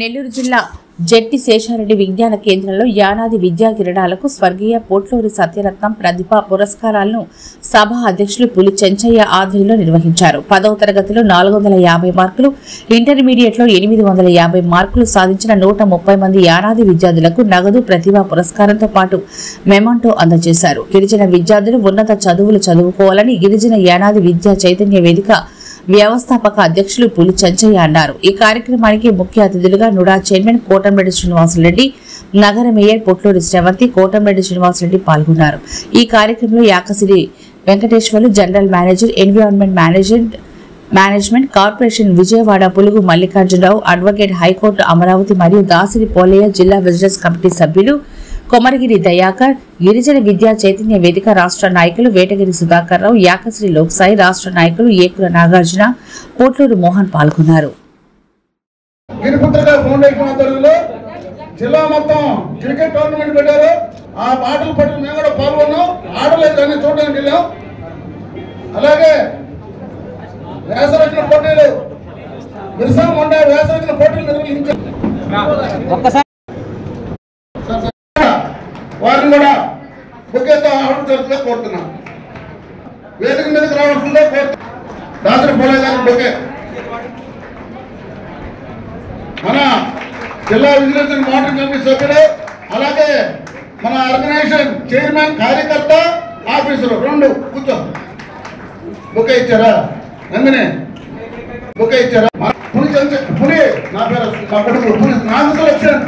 నెల్లూరు జిల్లా జెట్టి శేషారెడ్డి విజ్ఞాన కేంద్రంలో యానాది విద్యా కిరణాలకు స్వర్గీయ పోట్లూరి సత్యరత్నం ప్రతిభ పురస్కారాలను సభ అధ్యక్షులు పులి చెంచయ్య ఆధ్వర్యంలో నిర్వహించారు. 10వ తరగతిలో 450 మార్కులు, ఇంటర్మీడియట్లో 850 మార్కులు సాధించిన 130 మంది యానాది విద్యార్థులకు నగదు ప్రతిభా పురస్కారంతో పాటు మెమంటో అందజేశారు. గిరిజన విద్యార్థులు ఉన్నత చదువులు చదువుకోవాలని గిరిజన యానాది విద్యా చైతన్య వేదిక వ్యవస్థాపక అధ్యక్షులు పులి చెంచయ్య అన్నారు. ఈ కార్యక్రమానికి ముఖ్య అతిథులుగా నుడా చైర్మన్ కోటంరెడ్డి శ్రీనివాసరెడ్డి, నగర మేయర్ పొట్లూరి శ్రవంతి, కోటంరెడ్డి శ్రీనివాసరెడ్డి పాల్గొన్నారు. ఈ కార్యక్రమంలో Yakasiri Venkateswarlu, general manager, environment management corporation Vijayawada Pulugu Mallikarjunarao, advocate, high court Amaravati మరియు దాసిరి పోలయ్య, జిల్లా విజిలెన్స్ కమిటీ సభ్యులు కొమరగిరి దయాకర్, గిరిజన విద్యా చైతన్య వేదిక రాష్ట్ర నాయకులు వేటగిరి సుధాకర్ రావు, యాకశ్రీ లోక్సాయి రాష్ట్ర నాయకులు ఏకుల నాగార్జున, పోట్లూరు మోహన్ పాల్గొన్నారు. జిల్లా మొత్తం క్రికెట్ టోర్నమెంట్ పెట్టారు. ఆ ఆటలు పట్టు మేము కూడా పాల్గొన్నాం. ఆడలేదు కానీ చూడడానికి వెళ్ళాం. అలాగే వేసవిన పోటీలు బిర్సా ముండా వేసవిన పోటీలు నిర్వహించారు. వారిని కూడా బుకేతో ఆహ్వానించాల్సిందిగా కోరుతున్నాం. వేదిక మీదకి రావాల్సిందే కోరుతున్నాం. దాసరి పోలే గారి బుకే మన జిల్లా విజిలెన్స్ అండ్ మానిటరింగ్ కమిటీ సభ్యులు, అలాగే మన ఆర్గనైజేషన్ చైర్మన్, కార్యకర్త, ఆఫీసరు రెండు కూర్చో. బుకే ఇచ్చారా? నందిని బుకే ఇచ్చారా? పులి నా పేరు మా కొడుకు పులి నాకు సెలక్షన్.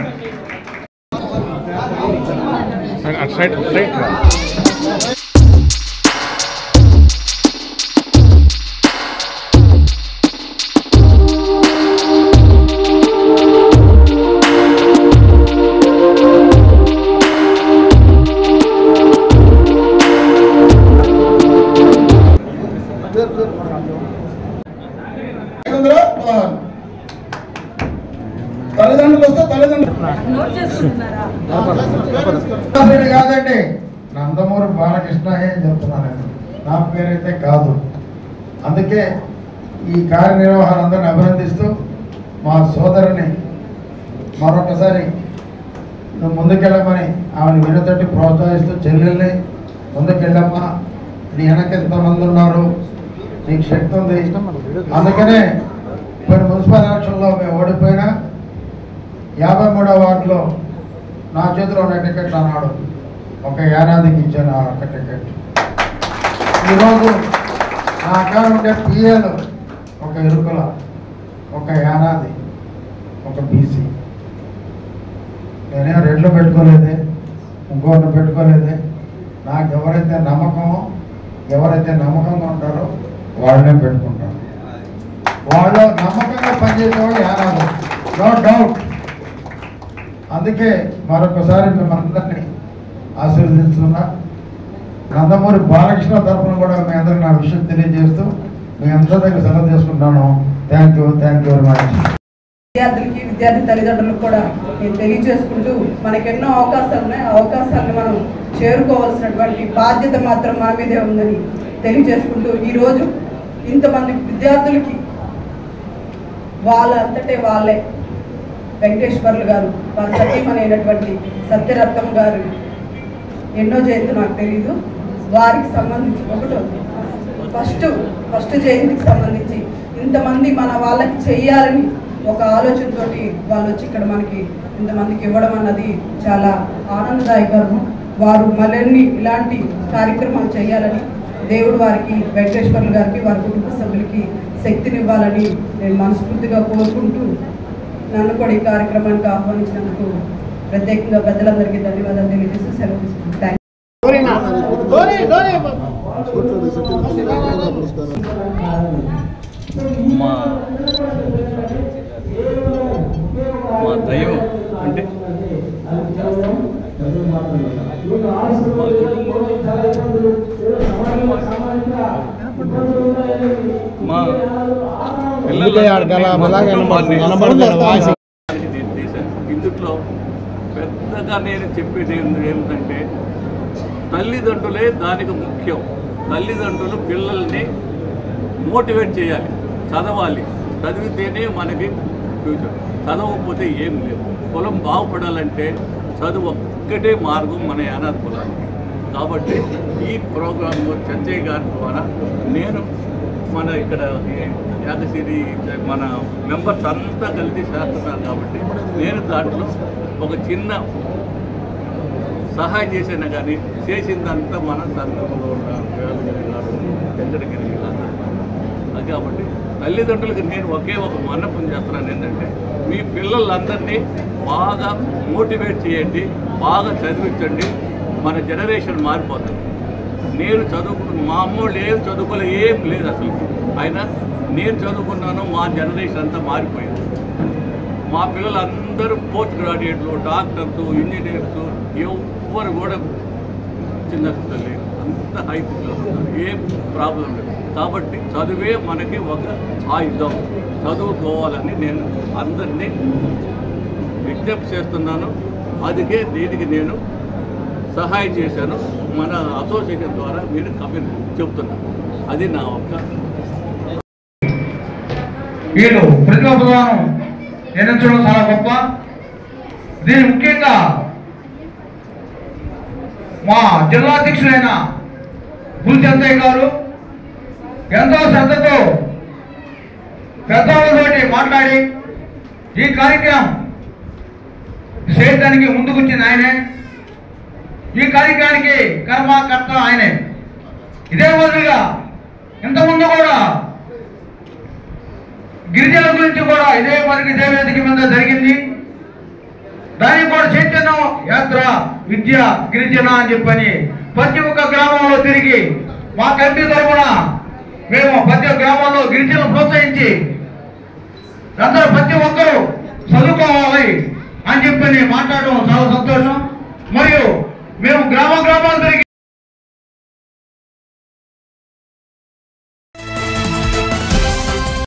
తల్లిదండ్రులు వస్తే తల్లిదండ్రులు కాదండి, నందమూరి బాలకృష్ణ అని చెప్తున్నాను. నా పేరైతే కాదు. అందుకే ఈ కార్యనిర్వహణ అందరిని అభినందిస్తూ మా సోదరుని మరొకసారి నువ్వు ముందుకెళ్ళమని ఆమెను వినతోటి ప్రోత్సహిస్తూ, చెల్లెల్ని ముందుకెళ్ళమ్మా, నీ వెనక ఎంతమంది ఉన్నారు, నీకు శక్తి ఉంది. అందుకనే ఇప్పుడు మున్సిపల్ ఎలక్షన్లో మేము ఓడిపోయినా 53వ వార్డులో నా చేతిలో ఉన్న టికెట్ అన్నాడు ఒక యానాదికి ఇచ్చాను. ఆ ఒక్క టికెట్ ఈరోజు నా అక్కడ ఉండే పిఏలు ఒక ఇరుకుల, ఒక యానాది, ఒక బీసీ. నేనేం రెడ్లు పెట్టుకోలేదే, ఇంకోటి పెట్టుకోలేదే. నాకు ఎవరైతే నమ్మకంగా ఉంటారో వాళ్ళనే పెట్టుకుంటాను. వాళ్ళు నమ్మకంగా పనిచేసేవాళ్ళు యానాది, నో డౌట్. అందుకే మరొకసారి మిమ్మల్ని ఆశీర్వదిస్తున్నా. నందమూరి బాలకృష్ణ తరఫున కూడా మీ అందరికీ నా విషయం తెలియజేస్తూ మీ అందరి దగ్గర సెలవు చేసుకుంటాను. Thank you very much. విద్యార్థులకి, విద్యార్థి తల్లిదండ్రులకు కూడా నేను తెలియజేసుకుంటూ మనకెన్నో అవకాశాలు ఉన్నాయి. ఆ అవకాశాలను మనం చేరుకోవాల్సినటువంటి బాధ్యత మాత్రం మన మీదే ఉందని తెలియజేసుకుంటూ, ఈరోజు ఇంతమంది విద్యార్థులకి వాళ్ళంతటే వాళ్ళే వెంకటేశ్వర్లు గారు, వారి సతీమణైనటువంటి సత్యరత్నం గారు ఎన్నో జయంతి నాకు తెలీదు. వారికి సంబంధించి ఫస్ట్ జయంతికి సంబంధించి ఇంతమంది మన వాళ్ళకి చెయ్యాలని ఒక ఆలోచనతో వాళ్ళు వచ్చి ఇక్కడ మనకి ఇంతమందికి ఇవ్వడం అన్నది చాలా ఆనందదాయకరం. వారు మళ్ళీ ఇలాంటి కార్యక్రమాలు చేయాలని దేవుడు వారికి, వెంకటేశ్వర్లు గారికి, వారి కుటుంబ సభ్యులకి శక్తినివ్వాలని నేను మనస్ఫూర్తిగా కోరుకుంటూ, నన్ను కూడా ఈ కార్యక్రమానికి ఆహ్వానించినందుకు ప్రత్యేకంగా పెద్దలందరికీ ధన్యవాదాలు తెలియజేస్తూ సెలవు తీసుకుంటాను. మా దైవం అంటే మా ఇందులో పెద్దగా నేను చెప్పేది ఏమిటంటే తల్లిదండ్రులే దానికి ముఖ్యం. తల్లిదండ్రులు పిల్లల్ని మోటివేట్ చేయాలి, చదవాలి. చదివితేనే మనకి ఫ్యూచర్. చదవకపోతే ఏం లేదు. కులం బాగుపడాలంటే చదువు ఒక్కటే మార్గం మన యానాది కులానికి. కాబట్టి ఈ ప్రోగ్రామ్ చంచయ్య గారి ద్వారా నేను మన ఇక్కడ యాదగిరి మన మెంబర్స్ అంతా కలిసి చేస్తున్నారు. కాబట్టి నేను దాంట్లో ఒక చిన్న సహాయం చేసినా కానీ చేసిందంతా మన సంఘంలో ఉన్న చంద్రగిరి అది. కాబట్టి తల్లిదండ్రులకి నేను ఒకే ఒక మన్నపం చేస్తున్నాను ఏంటంటే మీ పిల్లలందరినీ బాగా మోటివేట్ చేయండి, బాగా చదివించండి. మన జనరేషన్ మారిపోతుంది. నేను చదువుకున్న మా అమ్మోళ్ళు ఏం చదువుకోలే, ఏం లేదు అసలు. అయినా నేను చదువుకున్నాను, మా జనరేషన్ అంతా మారిపోయింది. మా పిల్లలందరూ పోస్ట్ గ్రాడ్యుయేట్లు, డాక్టర్స్, ఇంజనీర్స్, ఎవ్వరు కూడా చిన్న లేదు, అంత హై ఏం ప్రాబ్లం లేదు. కాబట్టి చదువే మనకి ఒక ఆయుధం. చదువుకోవాలని నేను అందరినీ విజ్ఞప్తి చేస్తున్నాను. అందుకే దీనికి నేను సహాయం చేశాను. మన అసోసియేషన్ ద్వారా మీరు కమిటీ చెప్తున్నాను. అది నా ఒక్క వీళ్ళు ప్రతిభా ప్రధానం నిర్ణయించడం చాలా గొప్ప. దీని ముఖ్యంగా మా జిల్లా అధ్యక్షులైన పులి చంద్రయ్య గారు ఎంతో శ్రద్ధతో పెద్దవాళ్ళతోటి మాట్లాడి ఈ కార్యక్రమం చేయడానికి ముందుకొచ్చింది ఆయనే. ఈ కార్యక్రమానికి కర్మకర్త ఆయనే. ఇదే మాదిరిగా ఇంతకుముందు కూడా గిరిజనుల గురించి కూడా ఇదే వేదిక మీద జరిగింది. దానికి కూడా చైతన్య యాత్ర విద్య గిరిజన అని చెప్పని ప్రతి ఒక్క గ్రామంలో తిరిగి మా కమిటీ తరఫున మేము ప్రతి ఒక్క గ్రామంలో గిరిజనులు ప్రోత్సహించి అందరూ ప్రతి ఒక్కరూ